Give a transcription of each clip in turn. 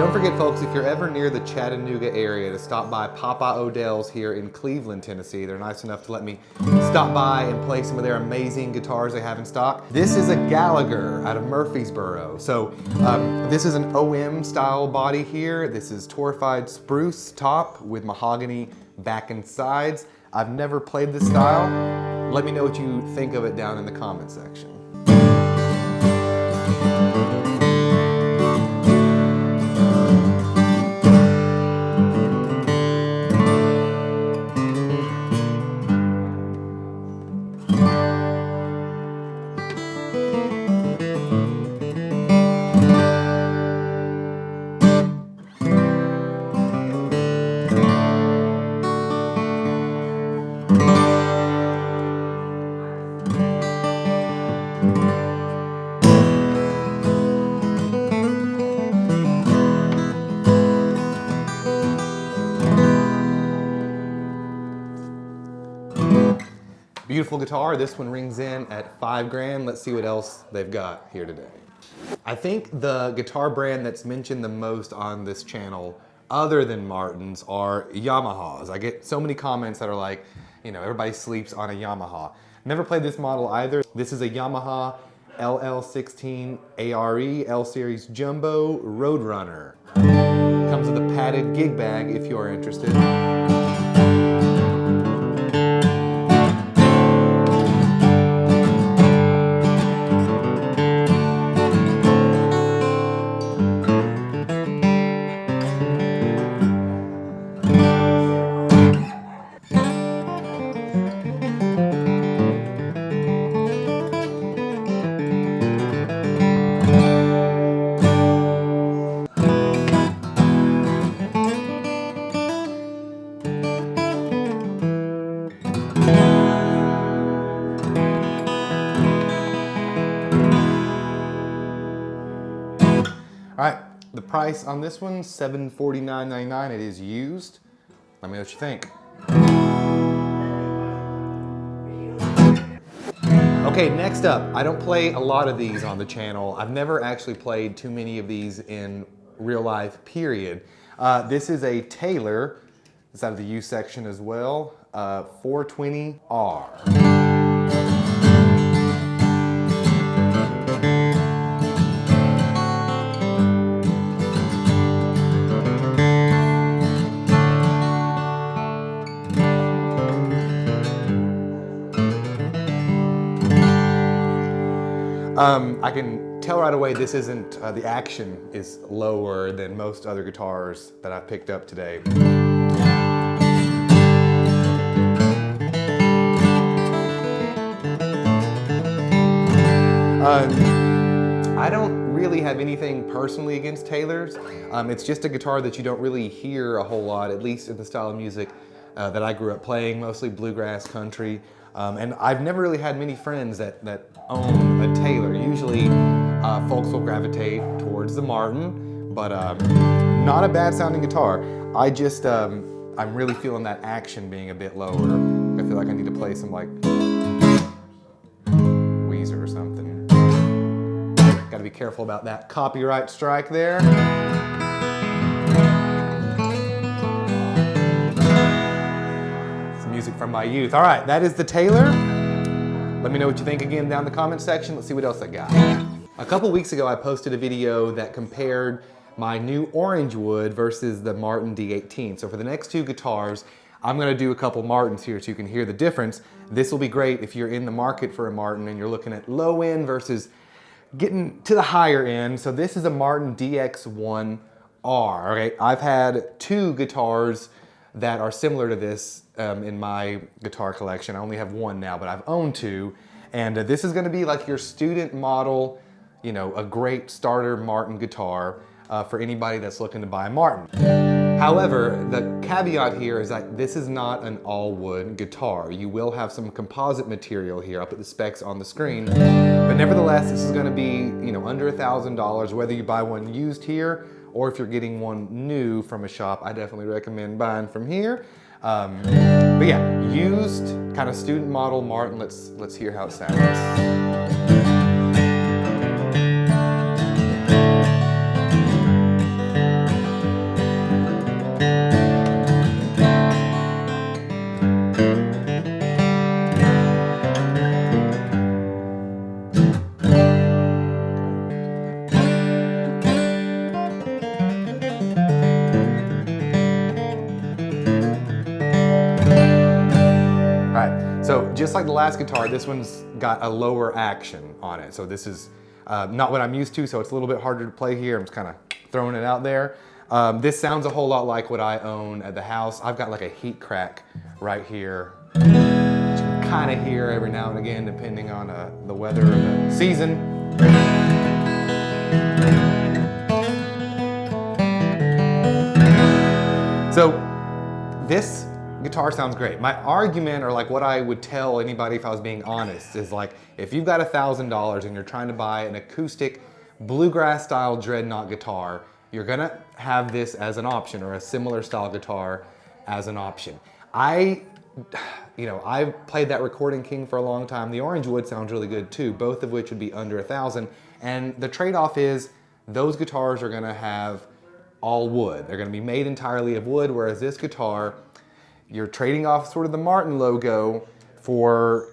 Don't forget, folks, if you're ever near the Chattanooga area, to stop by Papa Odell's here in Cleveland, Tennessee. They're nice enough to let me stop by and play some of their amazing guitars they have in stock. This is a Gallagher out of Murfreesboro. So this is an OM style body here. This is torrefied spruce top with mahogany back and sides. I've never played this style. Let me know what you think of it down in the comment section. Beautiful guitar. This one rings in at $5,000. Let's see what else they've got here today. I think the guitar brand that's mentioned the most on this channel, other than Martin's, are Yamahas. I get so many comments that are like, you know, everybody sleeps on a Yamaha. Never played this model either. This is a Yamaha LL16 ARE L Series Jumbo Roadrunner. Comes with a padded gig bag if you are interested. All right, the price on this one, $749.99. It is used. Let me know what you think. Okay, next up, I don't play a lot of these on the channel. I've never actually played too many of these in real life, period. This is a Taylor. It's out of the U section as well, 420R. I can tell right away this isn't, the action is lower than most other guitars that I've picked up today. I don't really have anything personally against Taylors. It's just a guitar that you don't really hear a whole lot, at least in the style of music that I grew up playing, mostly bluegrass, country. And I've never really had many friends that own a Taylor. Usually folks will gravitate towards the Martin, but not a bad sounding guitar. I just, I'm really feeling that action being a bit lower. I feel like I need to play some like Weezer or something. Gotta be careful about that copyright strike there. Music from my youth. All right, that is the Taylor. Let me know what you think again down in the comment section. Let's see what else I got. A couple weeks ago, I posted a video that compared my new orange wood versus the Martin D18. So for the next two guitars, I'm gonna do a couple Martins here so you can hear the difference. This will be great if you're in the market for a Martin and you're looking at low end versus getting to the higher end. So this is a Martin DX1R. Okay, I've had two guitars that are similar to this in my guitar collection. I only have one now, but I've owned two. And this is gonna be like your student model, you know, a great starter Martin guitar for anybody that's looking to buy a Martin. However, the caveat here is that this is not an all wood guitar. You will have some composite material here. I'll put the specs on the screen. But nevertheless, this is gonna be, you know, under $1,000, whether you buy one used here or if you're getting one new from a shop. I definitely recommend buying from here. But yeah, used kind of student model Martin. Let's hear how it sounds. just like the last guitar, this one's got a lower action on it. So this is not what I'm used to, so it's a little bit harder to play here. I'm just kind of throwing it out there. This sounds a whole lot like what I own at the house. I've got like a heat crack right here, which you can kind of hear every now and again depending on the weather or the season. So this guitar sounds great. My argument, or like what I would tell anybody if I was being honest, is like, if you've got $1,000 and you're trying to buy an acoustic bluegrass style dreadnought guitar, you're gonna have this as an option, or a similar style guitar as an option. I've played that Recording King for a long time. The orange wood sounds really good too, both of which would be under $1,000. And the trade-off is those guitars are gonna have all wood. They're gonna be made entirely of wood, whereas this guitar, you're trading off sort of the Martin logo for,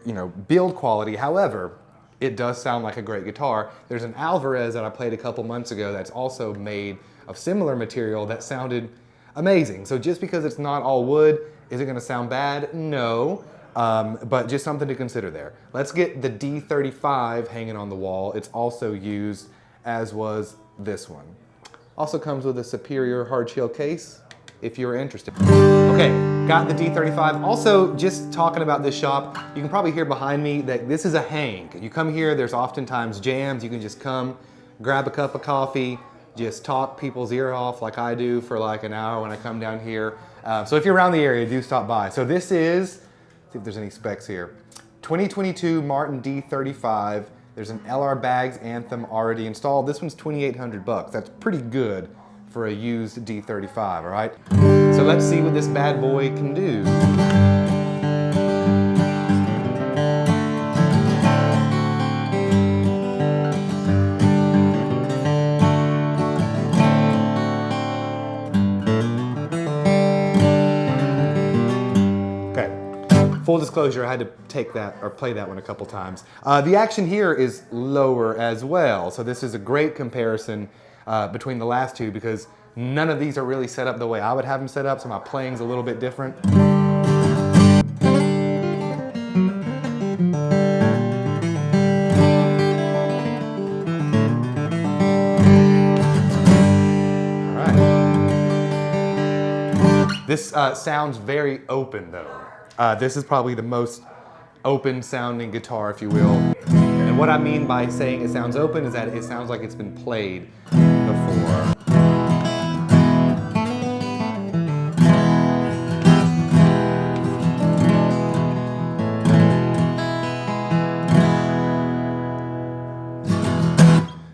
build quality. However, it does sound like a great guitar. There's an Alvarez that I played a couple months ago that's also made of similar material that sounded amazing. So just because it's not all wood, is it gonna sound bad? No, but just something to consider there. Let's get the D35 hanging on the wall. It's also used, as was this one. Also comes with a superior hard shell case, if you're interested. Okay, got the D35. Also, just talking about this shop, you can probably hear behind me that this is a hang. You come here, there's oftentimes jams. You can just come, grab a cup of coffee, just talk people's ear off like I do for like an hour when I come down here. So if you're around the area, do stop by. So this is, see if there's any specs here, 2022 Martin D35. There's an LR Baggs Anthem already installed. This one's $2,800. That's pretty good for a used D35, all right? So let's see what this bad boy can do. Full disclosure, I had to take that or play that one a couple times. The action here is lower as well. So this is a great comparison between the last two, because none of these are really set up the way I would have them set up, so my playing's a little bit different. All right. This sounds very open though. This is probably the most open sounding guitar, if you will. And what I mean by saying it sounds open is that it sounds like it's been played before.